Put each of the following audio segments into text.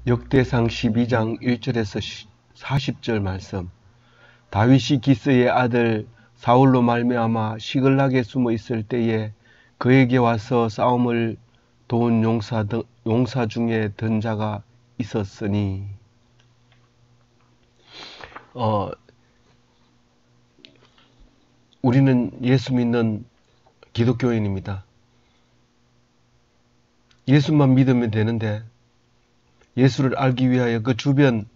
역대상 12장 1절에서 40절 말씀. 다윗이 기스의 아들 사울로 말미암아 시글락에 숨어 있을 때에 그에게 와서 싸움을 도운 용사 중에 든 자가 있었으니. 우리는 예수 믿는 기독교인입니다. 예수만 믿으면 되는데 예수를 알기 위하여 그 주변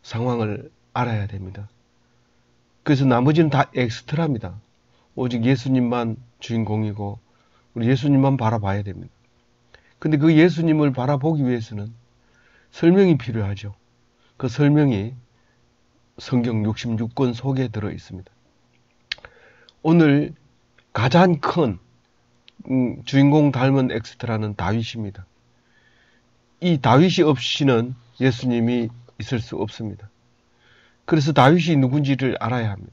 상황을 알아야 됩니다. 그래서 나머지는 다 엑스트라입니다. 오직 예수님만 주인공이고 우리 예수님만 바라봐야 됩니다. 근데 그 예수님을 바라보기 위해서는 설명이 필요하죠. 그 설명이 성경 66권 속에 들어 있습니다. 오늘 가장 큰 주인공 닮은 엑스트라는 다윗입니다. 이 다윗이 없이는 예수님이 있을 수 없습니다. 그래서 다윗이 누군지를 알아야 합니다.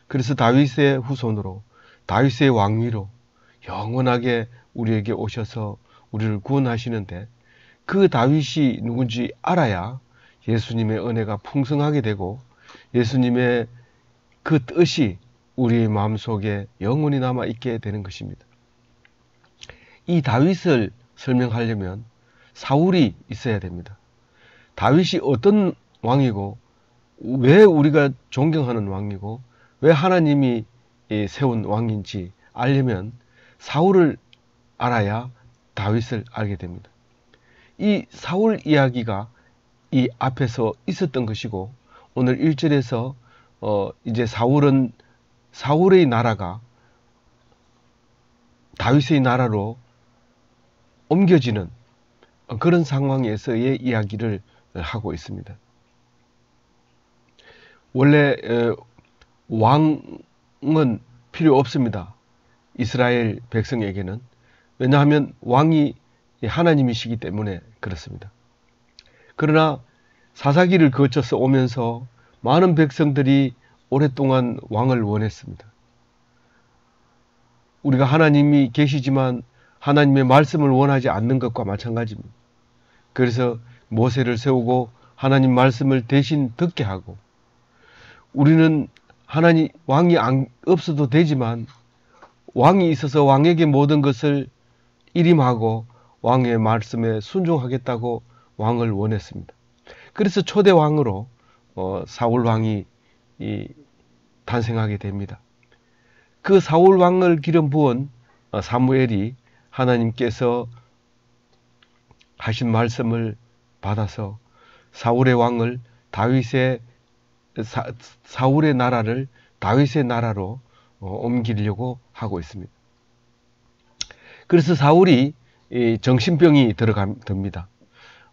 그래서 다윗의 후손으로, 다윗의 왕위로 영원하게 우리에게 오셔서 우리를 구원하시는데, 그 다윗이 누군지 알아야 예수님의 은혜가 풍성하게 되고 예수님의 그 뜻이 우리의 마음속에 영원히 남아있게 되는 것입니다. 이 다윗을 설명하려면 사울이 있어야 됩니다. 다윗이 어떤 왕이고 왜 우리가 존경하는 왕이고 왜 하나님이 세운 왕인지 알려면 사울을 알아야 다윗을 알게 됩니다. 이 사울 이야기가 이 앞에서 있었던 것이고, 오늘 1절에서 이제 사울의 나라가 다윗의 나라로 옮겨지는 그런 상황에서의 이야기를 하고 있습니다. 원래 왕은 필요 없습니다. 이스라엘 백성에게는. 왜냐하면 왕이 하나님이시기 때문에 그렇습니다. 그러나 사사기를 거쳐서 오면서 많은 백성들이 오랫동안 왕을 원했습니다. 우리가 하나님이 계시지만 하나님의 말씀을 원하지 않는 것과 마찬가지입니다. 그래서 모세를 세우고 하나님 말씀을 대신 듣게 하고, 우리는 하나님 왕이 없어도 되지만 왕이 있어서 왕에게 모든 것을 일임하고 왕의 말씀에 순종하겠다고 왕을 원했습니다. 그래서 초대 왕으로 사울 왕이 탄생하게 됩니다. 그 사울 왕을 기름 부은 사무엘이 하나님께서 하신 말씀을 받아서 사울의 왕을 사울의 나라를 다윗의 나라로 옮기려고 하고 있습니다. 그래서 사울이 정신병이 듭니다.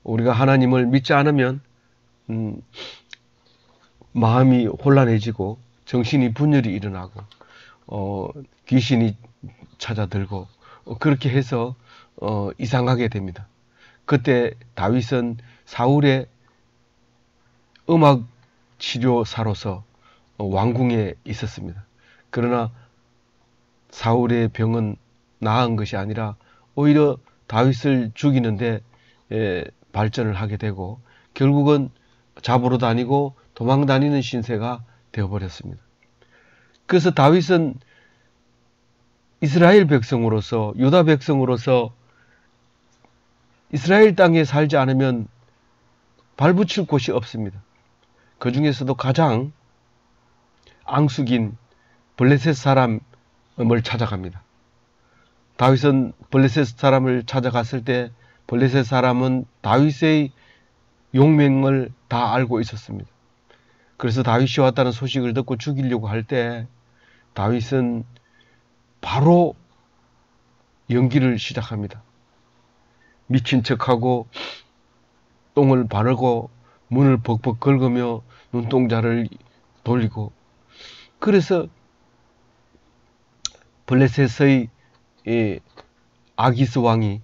우리가 하나님을 믿지 않으면 마음이 혼란해지고 정신이 분열이 일어나고 귀신이 찾아들고 그렇게 해서 이상하게 됩니다. 그때 다윗은 사울의 음악 치료사로서 왕궁에 있었습니다. 그러나 사울의 병은 나은 것이 아니라 오히려 다윗을 죽이는데 발전을 하게 되고 결국은 잡으러 다니고 도망 다니는 신세가 되어버렸습니다. 그래서 다윗은 이스라엘 백성으로서, 유다 백성으로서 이스라엘 땅에 살지 않으면 발붙일 곳이 없습니다. 그 중에서도 가장 앙숙인 블레셋 사람을 찾아갑니다. 다윗은 블레셋 사람을 찾아갔을 때 블레셋 사람은 다윗의 용맹을 다 알고 있었습니다. 그래서 다윗이 왔다는 소식을 듣고 죽이려고 할 때 다윗은 바로 연기를 시작합니다. 미친 척하고 똥을 바르고 문을 벅벅 긁으며 눈동자를 돌리고, 그래서 블레셋의 아기스 왕이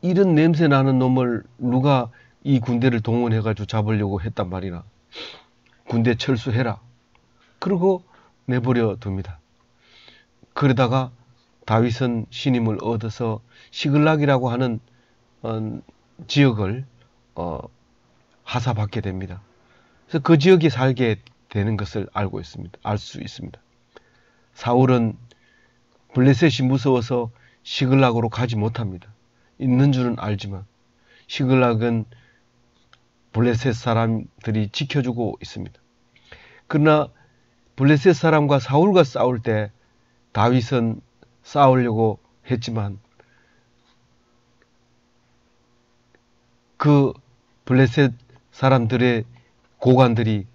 이런 냄새 나는 놈을 누가 이 군대를 동원해가지고 잡으려고 했단 말이나, 군대 철수해라. 그러고 내버려 둡니다. 그러다가 다윗은 신임을 얻어서 시글락이라고 하는 지역을 하사받게 됩니다. 그래서 그 지역에 살게 되는 것을 알 수 있습니다. 사울은 블레셋이 무서워서 시글락으로 가지 못합니다. 있는 줄은 알지만 시글락은 블레셋 사람들이 지켜주고 있습니다. 그러나 블레셋 사람과 사울과 싸울 때 다윗은 싸우려고 했지만 그 블레셋 사람들의 고관들이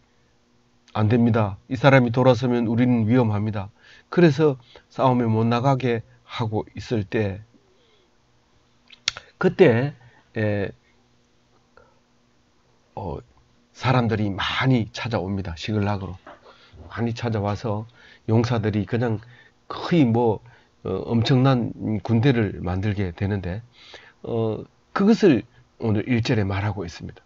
안 됩니다. 이 사람이 돌아서면 우리는 위험합니다. 그래서 싸움에 못 나가게 하고 있을 때 그때 사람들이 많이 찾아옵니다. 시글락으로 많이 찾아와서 용사들이 그냥 거의 엄청난 군대를 만들게 되는데 그것을 오늘 1절에 말하고 있습니다.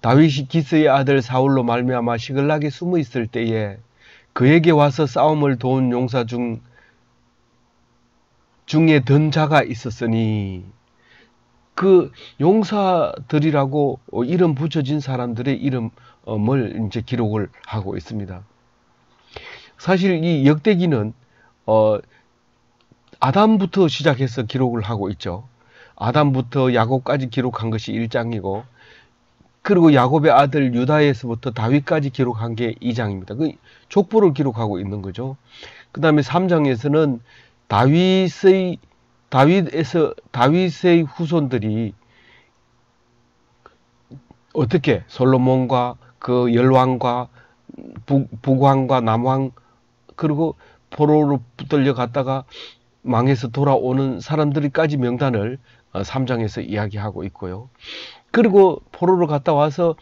다윗이 기스의 아들 사울로 말미암아 시글락에 숨어 있을 때에 그에게 와서 싸움을 도운 용사 중에 든 자가 있었으니, 그 용사들이라고 이름 붙여진 사람들의 이름을 이제 기록을 하고 있습니다. 사실 이 역대기는 아담부터 시작해서 기록을 하고 있죠. 아담부터 야곱까지 기록한 것이 1장이고 그리고 야곱의 아들 유다에서부터 다윗까지 기록한 게 2장입니다. 그 족보를 기록하고 있는 거죠. 그 다음에 3장에서는 다윗의 후손들이 어떻게 솔로몬과 그 열왕과 북왕과 남왕 그리고 포로로 붙들려 갔다가 망해서 돌아오는 사람들까지 명단을 3장에서 이야기하고 있고요. 그리고 포로로 갔다 와서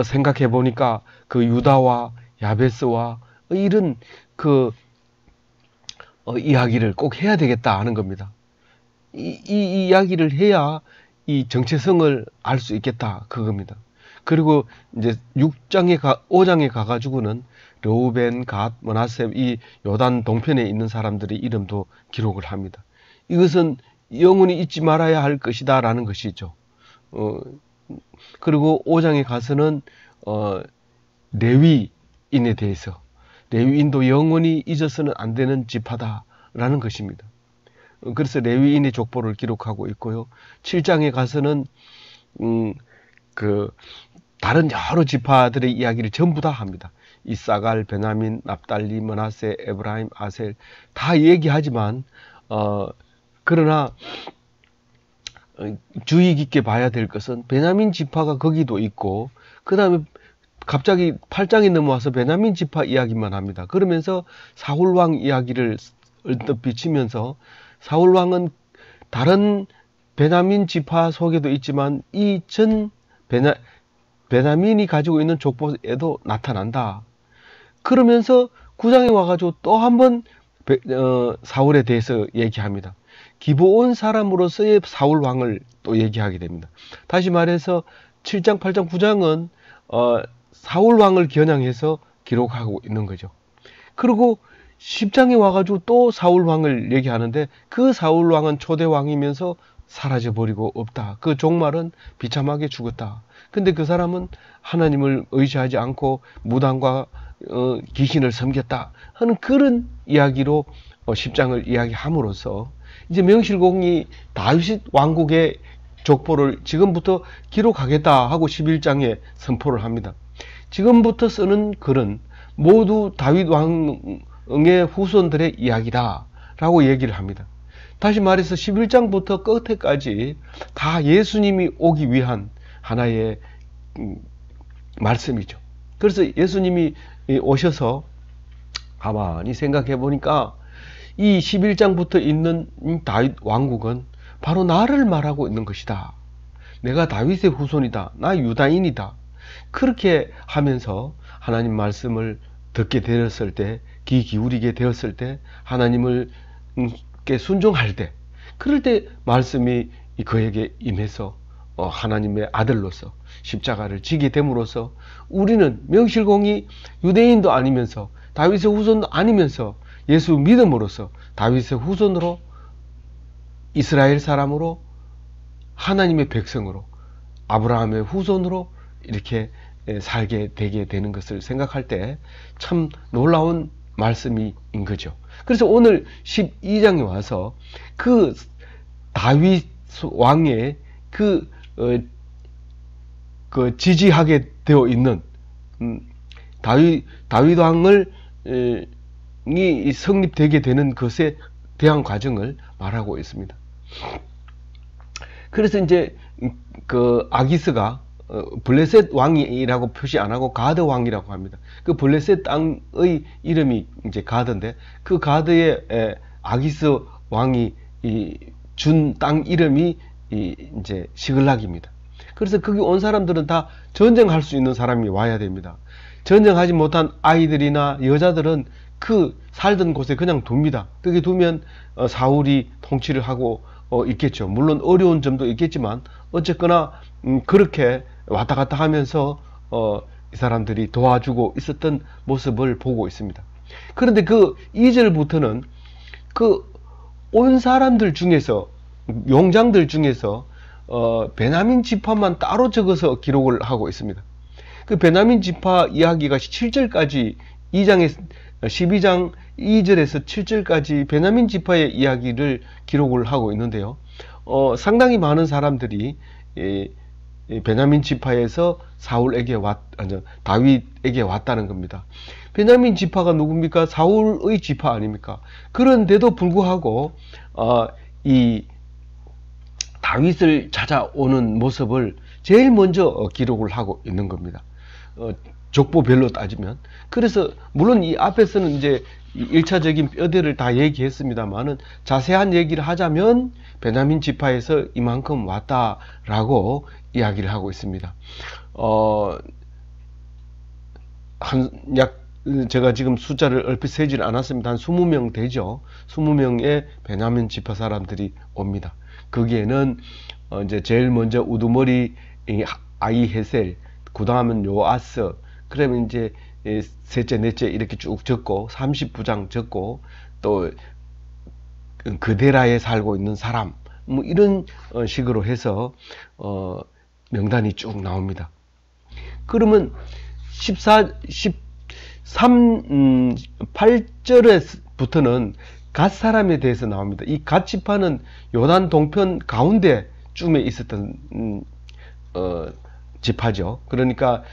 생각해 보니까 그 유다와 야베스와 이런 그 이야기를 꼭 해야 되겠다 하는 겁니다. 이 이야기를 해야 이 정체성을 알 수 있겠다 그겁니다. 그리고 이제 5장에 가가지고는 르우벤, 갓, 므낫세 이 요단 동편에 있는 사람들의 이름도 기록을 합니다. 이것은 영원히 잊지 말아야 할 것이다 라는 것이죠. 그리고 5장에 가서는 레위인에 대해서, 레위인도 영원히 잊어서는 안 되는 지파다 라는 것입니다. 그래서 레위인의 족보를 기록하고 있고요. 7장에 가서는 다른 여러 지파들의 이야기를 전부 다 합니다. 이사갈, 베냐민, 납달리, 므낫세, 에브라임, 아셀 다 얘기하지만 그러나 주의 깊게 봐야 될 것은 베냐민 지파가 거기도 있고 그 다음에 갑자기 8장이 넘어와서 베냐민 지파 이야기만 합니다. 그러면서 사울왕 이야기를 얼뜻 비치면서 사울왕은 다른 베냐민 지파 속에도 있지만 이 전 베냐민이 가지고 있는 족보에도 나타난다. 그러면서 9장에 와가지고 또 한 번 사울에 대해서 얘기합니다. 기브온 사람으로서의 사울 왕을 또 얘기하게 됩니다. 다시 말해서 7장, 8장, 9장은 사울 왕을 겨냥해서 기록하고 있는 거죠. 그리고 10장에 와가지고 또 사울 왕을 얘기하는데 그 사울 왕은 초대 왕이면서 사라져버리고 없다. 그 종말은 비참하게 죽었다. 근데 그 사람은 하나님을 의지하지 않고 무당과 귀신을 섬겼다 하는 그런 이야기로 10장을 이야기함으로써 이제 명실공히 다윗 왕국의 족보를 지금부터 기록하겠다 하고 11장에 선포를 합니다. 지금부터 쓰는 글은 모두 다윗 왕의 후손들의 이야기다 라고 얘기를 합니다. 다시 말해서 11장부터 끝에까지 다 예수님이 오기 위한 하나의 말씀이죠. 그래서 예수님이 오셔서 가만히 생각해 보니까 이 11장부터 있는 다윗 왕국은 바로 나를 말하고 있는 것이다. 내가 다윗의 후손이다. 나 유다인이다. 그렇게 하면서 하나님 말씀을 듣게 되었을 때, 귀 기울이게 되었을 때, 하나님을 순종할 때, 그럴 때 말씀이 그에게 임해서 하나님의 아들로서 십자가를 지게 됨으로써 우리는 명실공히 유대인도 아니면서 다윗의 후손도 아니면서 예수 믿음으로써 다윗의 후손으로 이스라엘 사람으로 하나님의 백성으로, 아브라함의 후손으로 이렇게 살게 되게 되는 것을 생각할 때 참 놀라운 말씀인 거죠. 그래서 오늘 12장에 와서 그 다윗 왕의 그 지지하게 되어 있는 다윗 왕을 이 성립되게 되는 것에 대한 과정을 말하고 있습니다. 그래서 이제 그 아기스가 블레셋 왕이라고 표시 안 하고 가드 왕이라고 합니다. 그 블레셋 땅의 이름이 이제 가드인데, 그 가드의 아기스 왕이 준 땅 이름이 이제 시글락입니다. 그래서 거기 온 사람들은 다 전쟁할 수 있는 사람이 와야 됩니다. 전쟁하지 못한 아이들이나 여자들은 그 살던 곳에 그냥 둡니다. 거기 두면 사울이 통치를 하고 있겠죠. 물론 어려운 점도 있겠지만 어쨌거나 그렇게 왔다 갔다 하면서 이 사람들이 도와주고 있었던 모습을 보고 있습니다. 그런데 그 2절부터는 그 온 사람들 중에서, 용장들 중에서 베냐민 지파만 따로 적어서 기록을 하고 있습니다. 그 베냐민 지파 이야기가 7절까지 12장 2절에서 7절까지 베냐민 지파의 이야기를 기록을 하고 있는데요. 상당히 많은 사람들이 베냐민 지파에서 다윗에게 왔다는 겁니다. 베냐민 지파가 누굽니까? 사울의 지파 아닙니까? 그런데도 불구하고 이 다윗을 찾아오는 모습을 제일 먼저 기록을 하고 있는 겁니다. 족보별로 따지면. 그래서 물론 이 앞에서는 이제 1차적인 뼈대를 다 얘기했습니다만은 자세한 얘기를 하자면 베냐민 지파에서 이만큼 왔다라고 이야기를 하고 있습니다. 제가 지금 숫자를 얼핏 세질 않았습니다. 한 20명 되죠. 20명의 베냐민 지파 사람들이 옵니다. 거기에는 이제 제일 먼저 우두머리 아이헤셀, 그 다음은 요아스, 그러면 이제 셋째, 넷째 이렇게 쭉 적고 30부장 적고 또 그데라에 살고 있는 사람, 뭐 이런 식으로 해서 명단이 쭉 나옵니다. 그러면 8절에부터는 갓 사람에 대해서 나옵니다. 이 갓 지파는 요단 동편 가운데 쯤에 있었던 지파죠. 그러니까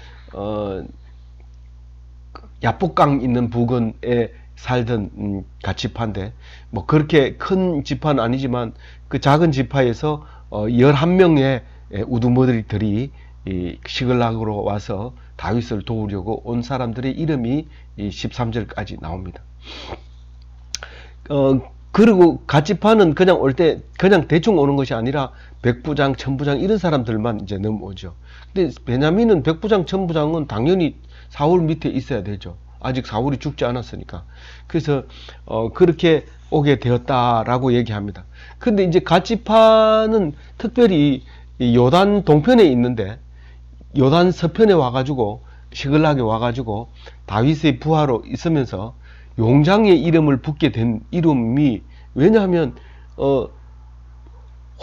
야복강 있는 부근에 살던 갓 지파인데, 뭐 그렇게 큰 지파는 아니지만 그 작은 지파에서 11명의 우두머리들이 시글락으로 와서 다윗을 도우려고 온 사람들의 이름이 13절까지 나옵니다. 그리고 갓 지파는 그냥 올 때 그냥 대충 오는 것이 아니라 백부장, 천부장 이런 사람들만 이제 넘어오죠. 근데 베냐민은 백부장, 천부장은 당연히 사울 밑에 있어야 되죠. 아직 사울이 죽지 않았으니까. 그래서 그렇게 오게 되었다라고 얘기합니다. 근데 이제 갓 지파는 특별히 요단 동편에 있는데, 요단 서편에 와가지고 시글락에 와가지고 다윗의 부하로 있으면서 용장의 이름을 붙게 된 이름이, 왜냐하면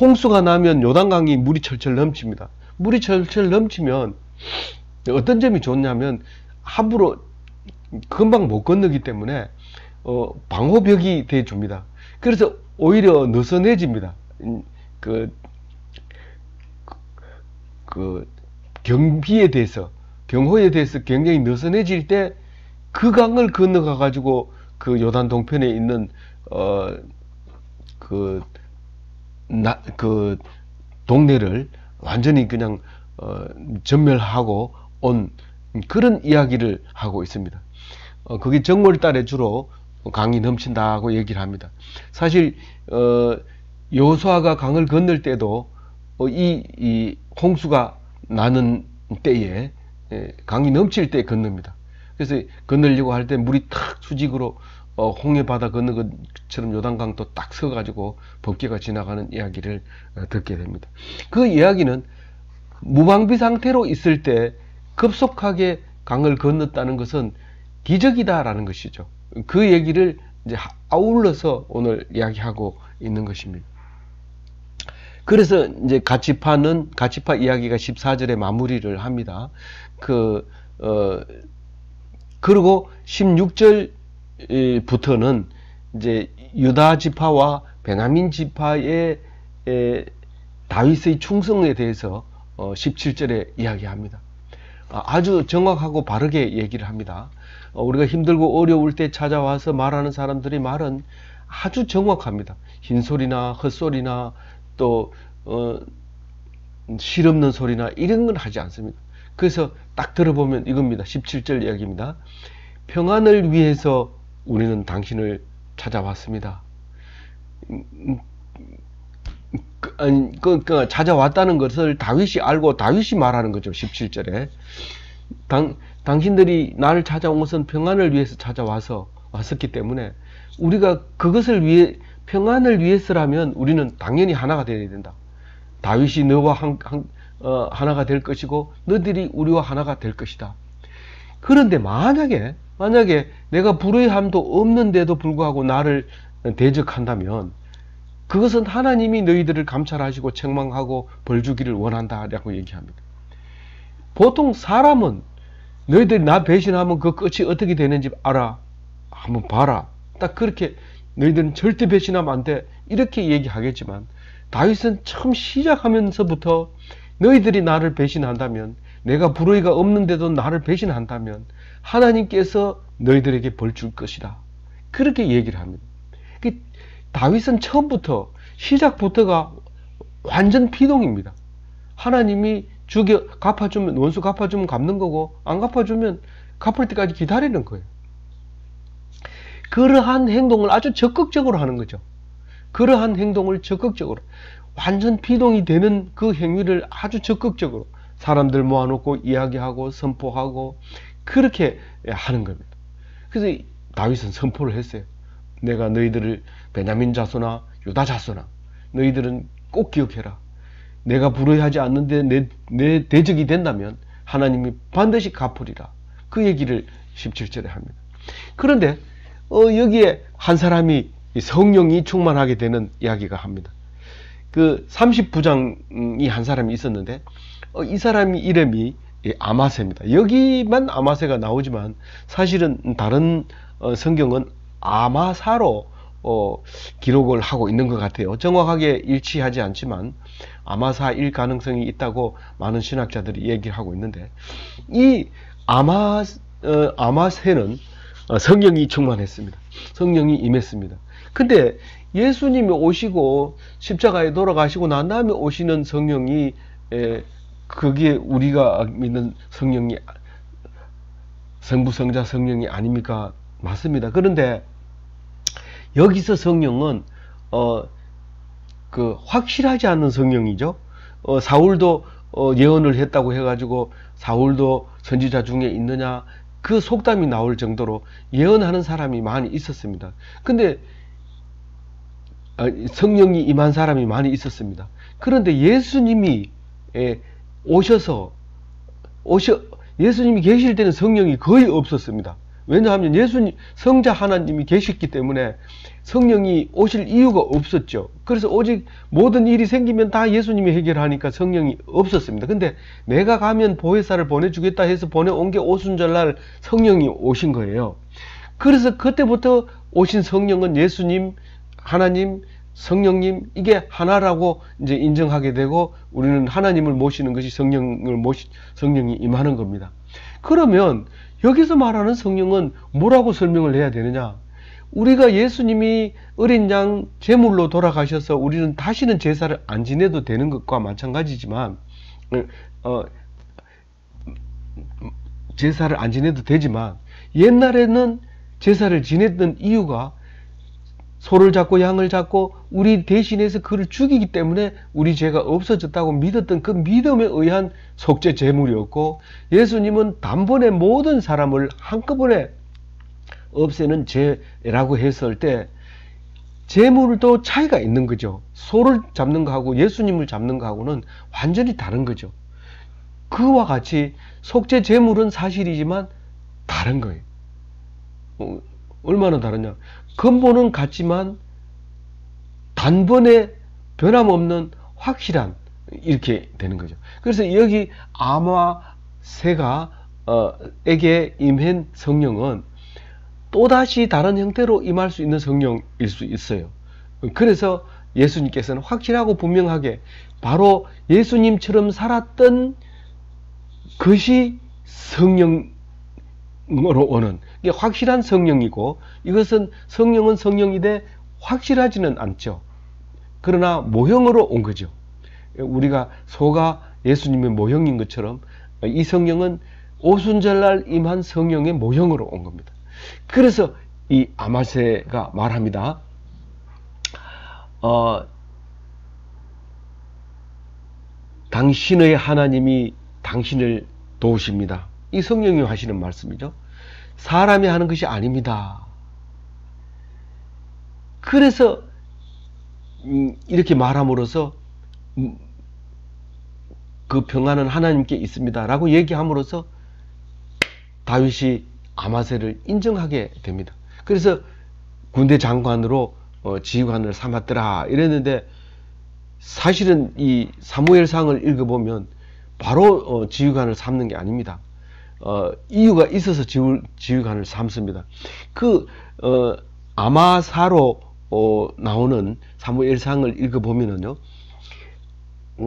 홍수가 나면 요단강이 물이 철철 넘칩니다. 물이 철철 넘치면 어떤 점이 좋냐면 함부로 금방 못 건너기 때문에 방호벽이 돼 줍니다. 그래서 오히려 느슨해집니다. 경호에 대해서 굉장히 느슨해질 때 그 강을 건너가 가지고 그 요단 동편에 있는 그 동네를 완전히 그냥 전멸하고 온 그런 이야기를 하고 있습니다. 그게 정월달에 주로 강이 넘친다고 얘기를 합니다. 사실 여호수아가 강을 건널 때도 이 홍수가 나는 때에 강이 넘칠 때 건넙니다. 그래서 건너려고 할 때 물이 탁 수직으로 홍해 바다 건너 것처럼 요단강도 딱 서가지고 법궤가 지나가는 이야기를 듣게 됩니다. 그 이야기는 무방비 상태로 있을 때 급속하게 강을 건넜다는 것은 기적이다라는 것이죠. 그 얘기를 이제 아울러서 오늘 이야기하고 있는 것입니다. 그래서 이제 가치파 이야기가 14절에 마무리를 합니다. 그리고 16절부터는 이제 유다 지파와 베냐민 지파의 다윗의 충성에 대해서 17절에 이야기합니다. 아주 정확하고 바르게 얘기를 합니다. 우리가 힘들고 어려울 때 찾아와서 말하는 사람들의 말은 아주 정확합니다. 흰소리나 헛소리나 또 실없는 소리나 이런 건 하지 않습니다. 그래서 딱 들어보면 이겁니다. 17절 이야기입니다. 평안을 위해서 우리는 당신을 찾아왔습니다. 그러니까 찾아왔다는 것을 다윗이 알고 다윗이 말하는 거죠. 17절에 당신들이 나를 찾아온 것은 평안을 위해서 왔었기 때문에 우리가 그것을 위해 평안을 위해서라면 우리는 당연히 하나가 되어야 된다. 다윗이 너와 하나가 될 것이고 너희들이 우리와 하나가 될 것이다. 그런데 만약에 내가 불의함도 없는데도 불구하고 나를 대적한다면 그것은 하나님이 너희들을 감찰하시고 책망하고 벌 주기를 원한다라고 얘기합니다. 보통 사람은 너희들이 나 배신하면 그 끝이 어떻게 되는지 알아. 한번 봐라. 딱 그렇게 너희들은 절대 배신하면 안 돼. 이렇게 얘기하겠지만 다윗은 처음 시작하면서부터 너희들이 나를 배신한다면 내가 불의가 없는데도 나를 배신한다면 하나님께서 너희들에게 벌 줄 것이다. 그렇게 얘기를 합니다. 다윗은 처음부터 시작부터가 완전 피동입니다. 하나님이 갚아주면 원수 갚아주면 갚는 거고 안 갚아주면 갚을 때까지 기다리는 거예요. 그러한 행동을 아주 적극적으로 하는 거죠. 그러한 행동을 적극적으로 완전 피동이 되는 그 행위를 아주 적극적으로 사람들 모아놓고 이야기하고 선포하고 그렇게 하는 겁니다. 그래서 다윗은 선포를 했어요. 내가 너희들을 베냐민 자손아 유다 자손아 너희들은 꼭 기억해라. 내가 불의하지 않는데 내 대적이 된다면 하나님이 반드시 갚으리라. 그 얘기를 17절에 합니다. 그런데 여기에 한 사람이 성령이 충만하게 되는 이야기가 합니다. 그 30부장이 한 사람이 있었는데 이 사람이 이름이 아마세입니다. 여기만 아마세가 나오지만 사실은 다른 성경은 아마사로 기록을 하고 있는 것 같아요. 정확하게 일치하지 않지만 아마사일 가능성이 있다고 많은 신학자들이 얘기를 하고 있는데 이 아마세는 성령이 충만했습니다. 성령이 임했습니다. 근데 예수님이 오시고 십자가에 돌아가시고 난 다음에 오시는 성령이 그게 우리가 믿는 성령이 성부 성자 성령이 아닙니까? 맞습니다. 그런데 여기서 성령은 확실하지 않은 성령이죠. 사울도 예언을 했다고 해가지고 사울도 선지자 중에 있느냐 그 속담이 나올 정도로 예언하는 사람이 많이 있었습니다. 근데 성령이 임한 사람이 많이 있었습니다. 그런데 예수님이 예수님이 계실 때는 성령이 거의 없었습니다. 왜냐하면 성자 하나님이 계셨기 때문에 성령이 오실 이유가 없었죠. 그래서 오직 모든 일이 생기면 다 예수님이 해결하니까 성령이 없었습니다. 근데 내가 가면 보혜사를 보내주겠다 해서 보내온 게 오순절날 성령이 오신 거예요. 그래서 그때부터 오신 성령은 예수님, 하나님, 성령님 이게 하나라고 이제 인정하게 되고 우리는 하나님을 모시는 것이 성령이 임하는 겁니다. 그러면 여기서 말하는 성령은 뭐라고 설명을 해야 되느냐? 우리가 예수님이 어린 양 제물로 돌아가셔서 우리는 다시는 제사를 안 지내도 되는 것과 마찬가지지만 제사를 안 지내도 되지만 옛날에는 제사를 지냈던 이유가 소를 잡고 양을 잡고 우리 대신해서 그를 죽이기 때문에 우리 죄가 없어졌다고 믿었던 그 믿음에 의한 속죄 제물이었고 예수님은 단번에 모든 사람을 한꺼번에 없애는 죄라고 했을 때 제물도 차이가 있는 거죠. 소를 잡는 거하고 예수님을 잡는 거하고는 완전히 다른 거죠. 그와 같이 속죄 제물은 사실이지만 다른 거예요. 얼마나 다르냐? 근본은 같지만 단번에 변함없는 확실한 이렇게 되는 거죠. 그래서 여기 아마세가 에게 임한 성령은 또다시 다른 형태로 임할 수 있는 성령일 수 있어요. 그래서 예수님께서는 확실하고 분명하게 바로 예수님처럼 살았던 것이 성령으로 오는, 이게 확실한 성령이고, 이것은 성령은 성령이되 확실하지는 않죠. 그러나 모형으로 온 거죠. 우리가 소가 예수님의 모형인 것처럼 이 성령은 오순절날 임한 성령의 모형으로 온 겁니다. 그래서 이 아마세가 말합니다. 당신의 하나님이 당신을 도우십니다. 이 성령이 하시는 말씀이죠. 사람이 하는 것이 아닙니다. 그래서 이렇게 말함으로써 그 평안은 하나님께 있습니다 라고 얘기함으로써 다윗이 아마세를 인정하게 됩니다. 그래서 군대 장관으로 지휘관을 삼았더라 이랬는데, 사실은 이 사무엘상을 읽어보면 바로 지휘관을 삼는 게 아닙니다. 이유가 있어서 지휘관을 삼습니다. 그 아마사로 나오는 사무엘상을 읽어보면은요,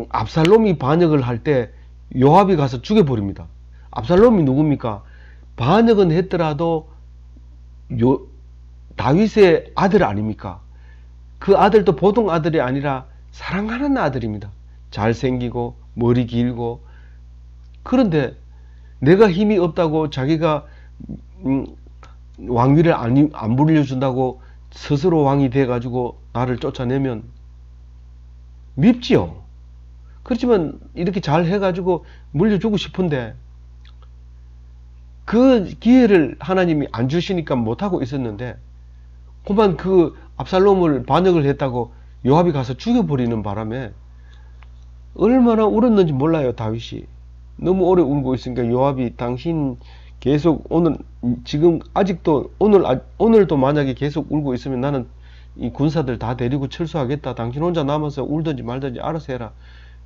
압살롬이 반역을 할 때 요압이 가서 죽여버립니다. 압살롬이 누굽니까? 반역은 했더라도 다윗의 아들 아닙니까? 그 아들도 보통 아들이 아니라 사랑하는 아들입니다. 잘생기고 머리 길고. 그런데 내가 힘이 없다고 자기가 왕위를 안 물려준다고 스스로 왕이 돼가지고 나를 쫓아내면 밉지요. 그렇지만 이렇게 잘 해가지고 물려주고 싶은데 그 기회를 하나님이 안 주시니까 못하고 있었는데, 그만 그 압살롬을 반역을 했다고 요압이 가서 죽여버리는 바람에 얼마나 울었는지 몰라요. 다윗이 너무 오래 울고 있으니까 요압이 당신 계속 지금 아직도 오늘도 만약에 계속 울고 있으면 나는 이 군사들 다 데리고 철수하겠다. 당신 혼자 남아서 울든지 말든지 알아서 해라.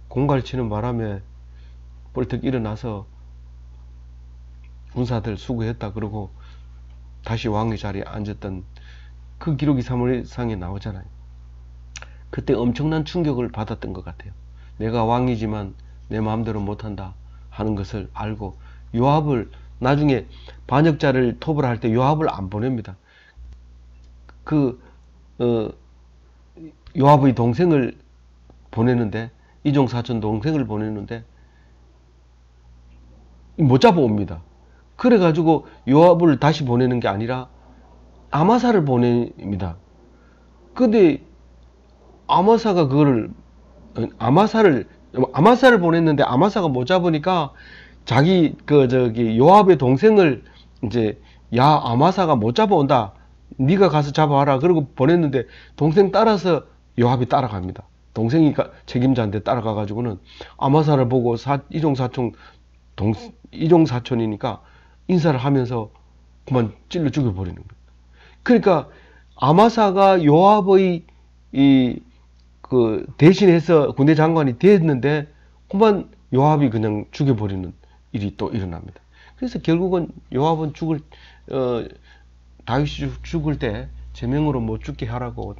공갈 치는 바람에 벌떡 일어나서 군사들 수고했다 그러고 다시 왕의 자리에 앉았던 그 기록이 사무엘상에 나오잖아요. 그때 엄청난 충격을 받았던 것 같아요. 내가 왕이지만 내 마음대로 못한다 하는 것을 알고, 요압을 나중에 반역자를 토벌할 때 요압을 안 보냅니다. 요압의 동생을 보내는데, 이종사촌 동생을 보내는데 못 잡아옵니다. 그래가지고 요압을 다시 보내는 게 아니라 아마사를 보냅니다. 근데 아마사가 아마사를 보냈는데 아마사가 못 잡으니까 요압의 동생을 이제, 야, 아마사가 못 잡아온다. 네가 가서 잡아와라. 그러고 보냈는데 동생 따라서 요압이 따라갑니다. 동생이 책임자인데 따라가가지고는 아마사를 보고 이종사촌이니까 인사를 하면서 그만 찔러 죽여버리는 거예요. 그러니까 아마사가 요압의 대신해서 군대 장관이 됐는데 그만 요압이 그냥 죽여버리는 일이 또 일어납니다. 그래서 결국은 요압은 다윗이 죽을 때 제명으로 못 죽게 하라고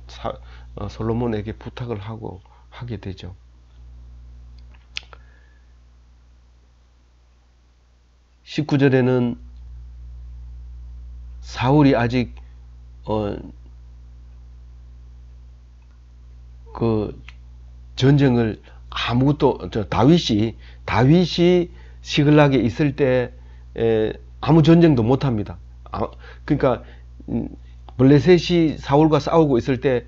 솔로몬에게 부탁을 하게 되죠. (19절에는) 사울이 아직 그 전쟁을 다윗이 시글락에 있을 때 아무 전쟁도 못합니다. 그러니까 블레셋이 사울과 싸우고 있을 때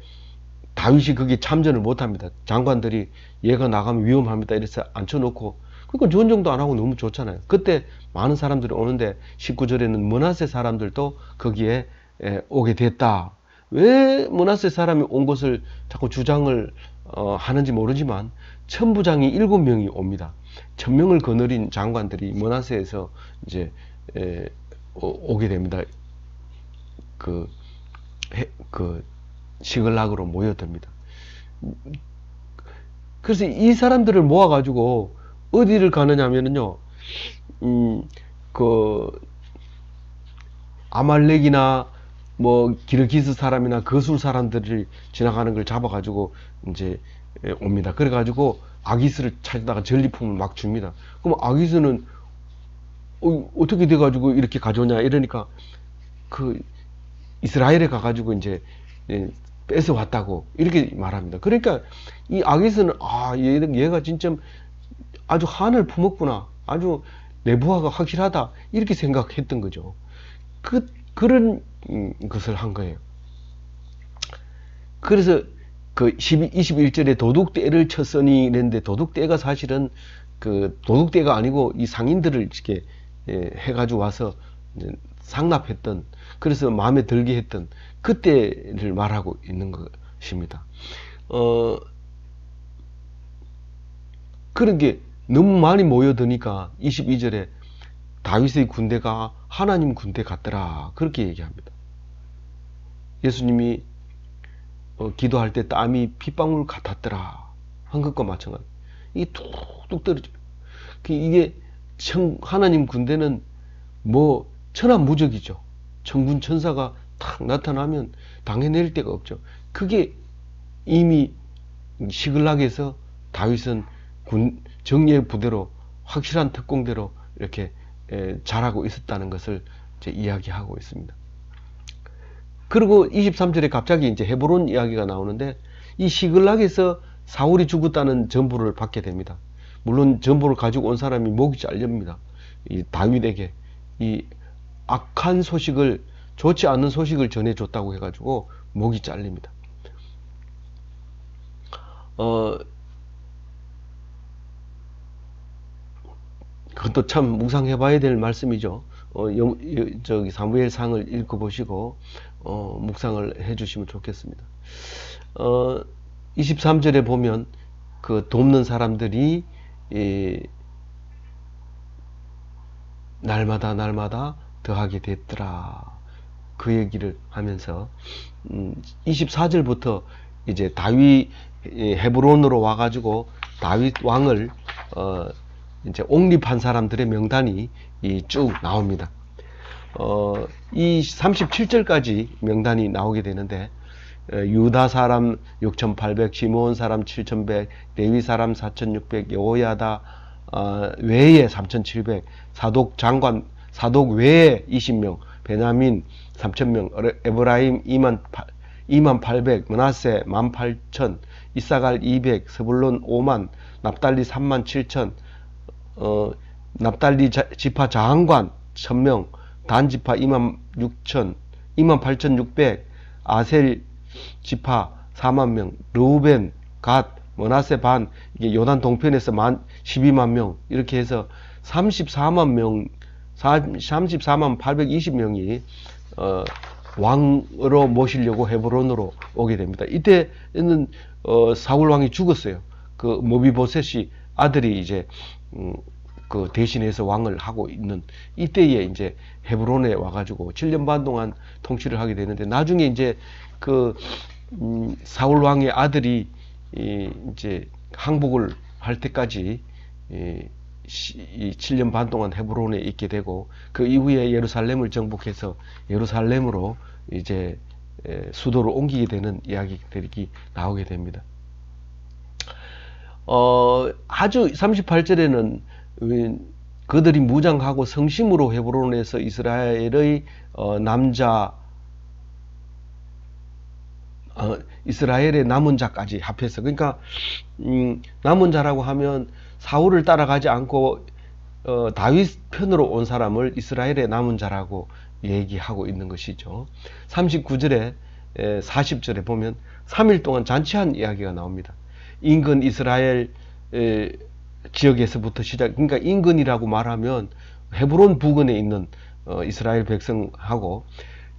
다윗이 거기에 참전을 못합니다. 장관들이 얘가 나가면 위험합니다 이래서 앉혀놓고, 그러니까 전쟁도 안 하고 너무 좋잖아요. 그때 많은 사람들이 오는데 19절에는 므낫세 사람들도 거기에 오게 됐다. 왜 므낫세 사람이 온 것을 자꾸 주장을 하는지 모르지만 천부장이 7명이 옵니다. 1000명을 거느린 장관들이 므낫세에서 이제 오게 됩니다. 그 시글락으로 모여듭니다. 그래서 이 사람들을 모아가지고 어디를 가느냐면요, 아말렉이나 뭐 기르기스 사람이나 거술 사람들이 지나가는 걸 잡아가지고 이제 옵니다. 그래가지고 아기스를 찾다가 전리품을 막 줍니다. 그럼 아기스는 어떻게 돼가지고 이렇게 가져오냐 이러니까 그 이스라엘에 가가지고 이제 뺏어 왔다고 이렇게 말합니다. 그러니까 이 아기스는 얘가 진짜 아주 한을 품었구나, 아주 내부화가 확실하다 이렇게 생각했던 거죠. 그런 것을 한 거예요. 그래서 그 21절에 도둑떼를 쳤으니 이랬는데, 도둑떼가 사실은 그 도둑떼가 아니고 이 상인들을 이렇게 해가지고 와서 상납했던, 그래서 마음에 들게 했던 그때를 말하고 있는 것입니다. 그런 게 너무 많이 모여드니까 22절에 다윗의 군대가 하나님 군대 같더라 그렇게 얘기합니다. 예수님이 기도할 때 땀이 핏방울 같았더라 한 것과 마찬가지. 이게 뚝뚝 떨어져요. 이게 하나님 군대는 뭐 천하무적이죠. 천군 천사가 탁 나타나면 당해낼 데가 없죠. 그게 이미 시글락에서 다윗은 정예의 부대로 확실한 특공대로 이렇게 잘하고 있었다는 것을 이제 이야기하고 있습니다. 그리고 23절에 갑자기 이제 헤브론 이야기가 나오는데, 이 시글락에서 사울이 죽었다는 전보를 받게 됩니다. 물론 전보를 가지고 온 사람이 목이 잘립니다. 이 다윗에게 이 악한 소식을, 좋지 않은 소식을 전해줬다고 해가지고 목이 잘립니다. 그것도 참 묵상해봐야 될 말씀이죠. 저기 사무엘상을 읽어보시고 묵상을 해주시면 좋겠습니다. 23절에 보면 그 돕는 사람들이 날마다 더하게 됐더라 그 얘기를 하면서 24절부터 이제 다윗 헤브론으로 와가지고 다윗 왕을 이제 옹립한 사람들의 명단이 쭉 나옵니다. 이 37절까지 명단이 나오게 되는데, 유다 사람 6,800, 시므온 사람 7,100, 레위 사람 4,600, 여호야다 외에 3,700, 사독 장관, 사독 외에 20명, 베냐민 3,000명, 에브라임 2,800, 므낫세 18,000, 이사갈 200, 스불론 5만, 납달리 37,000, 납달리 지파 장관 1,000명, 단 지파 26,000, 28,600, 아셀 지파 4만 명, 르우벤, 갓, 므낫세 반, 이게 요단 동편에서 12만 명, 이렇게 해서 34만 820명이 왕으로 모시려고 헤브론으로 오게 됩니다. 이때는 사울 왕이 죽었어요. 그 모비보셋이 아들이 이제 그 대신해서 왕을 하고 있는 이때에 이제 헤브론에 와가지고 7년 반 동안 통치를 하게 되는데, 나중에 이제 그 사울 왕의 아들이 이제 항복을 할 때까지 이 7년 반 동안 헤브론에 있게 되고, 그 이후에 예루살렘을 정복해서 예루살렘으로 이제 수도를 옮기게 되는 이야기들이 나오게 됩니다. 아주 38절에는 그들이 무장하고 성심으로 헤브론에서 이스라엘의 이스라엘의 남은 자까지 합해서, 그러니까 남은 자라고 하면 사울을 따라가지 않고 다윗 편으로 온 사람을 이스라엘의 남은 자라고 얘기하고 있는 것이죠. 39절에 40절에 보면 3일 동안 잔치한 이야기가 나옵니다. 인근 이스라엘 지역에서부터 시작, 그러니까 인근이라고 말하면 헤브론 부근에 있는 이스라엘 백성하고,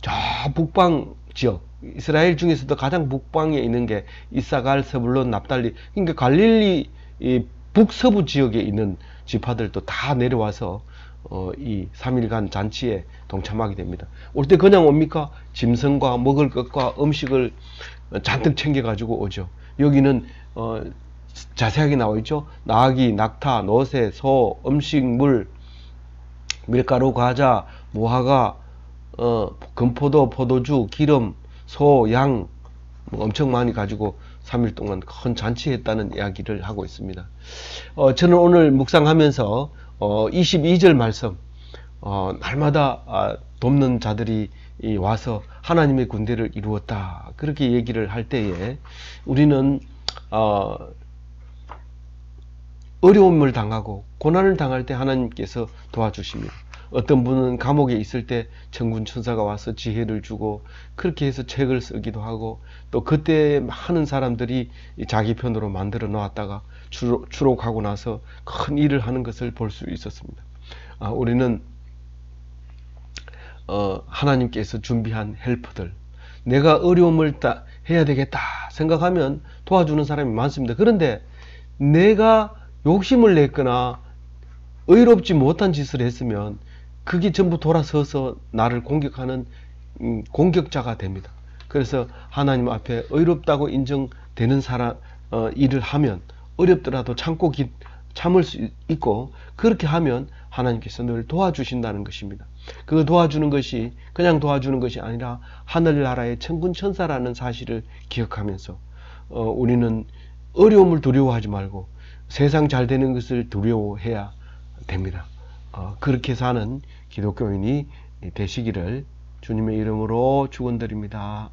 저 북방 지역, 이스라엘 중에서도 가장 북방에 있는 게 이사갈, 스불론, 납달리, 그러니까 갈릴리 북서부 지역에 있는 지파들도 다 내려와서 이 3일간 잔치에 동참하게 됩니다. 올 때 그냥 옵니까? 짐승과 먹을 것과 음식을 잔뜩 챙겨 가지고 오죠. 여기는 자세하게 나와 있죠. 나귀, 낙타, 노새, 소, 음식물, 밀가루, 과자, 무화과, 금포도, 포도주, 기름, 소, 양, 뭐 엄청 많이 가지고 3일 동안 큰 잔치했다는 이야기를 하고 있습니다. 저는 오늘 묵상하면서 22절 말씀, 날마다 돕는 자들이 와서 하나님의 군대를 이루었다, 그렇게 얘기를 할 때에 우리는 어려움을 당하고 고난을 당할 때 하나님께서 도와주십니다. 어떤 분은 감옥에 있을 때 천군 천사가 와서 지혜를 주고, 그렇게 해서 책을 쓰기도 하고, 또 그때 많은 사람들이 자기 편으로 만들어 놓았다가 추록하고 나서 큰 일을 하는 것을 볼 수 있었습니다. 우리는 하나님께서 준비한 헬퍼들, 내가 어려움을 해야 되겠다 생각하면 도와주는 사람이 많습니다. 그런데 내가 욕심을 냈거나 의롭지 못한 짓을 했으면 그게 전부 돌아서서 나를 공격하는 공격자가 됩니다. 그래서 하나님 앞에 의롭다고 인정되는 일을 하면 어렵더라도 참을 수 있고, 그렇게 하면 하나님께서 늘 도와주신다는 것입니다. 그 도와주는 것이 그냥 도와주는 것이 아니라 하늘나라의 천군천사라는 사실을 기억하면서 우리는 어려움을 두려워하지 말고 세상 잘 되는 것을 두려워해야 됩니다. 그렇게 사는 기독교인이 되시기를 주님의 이름으로 축원드립니다.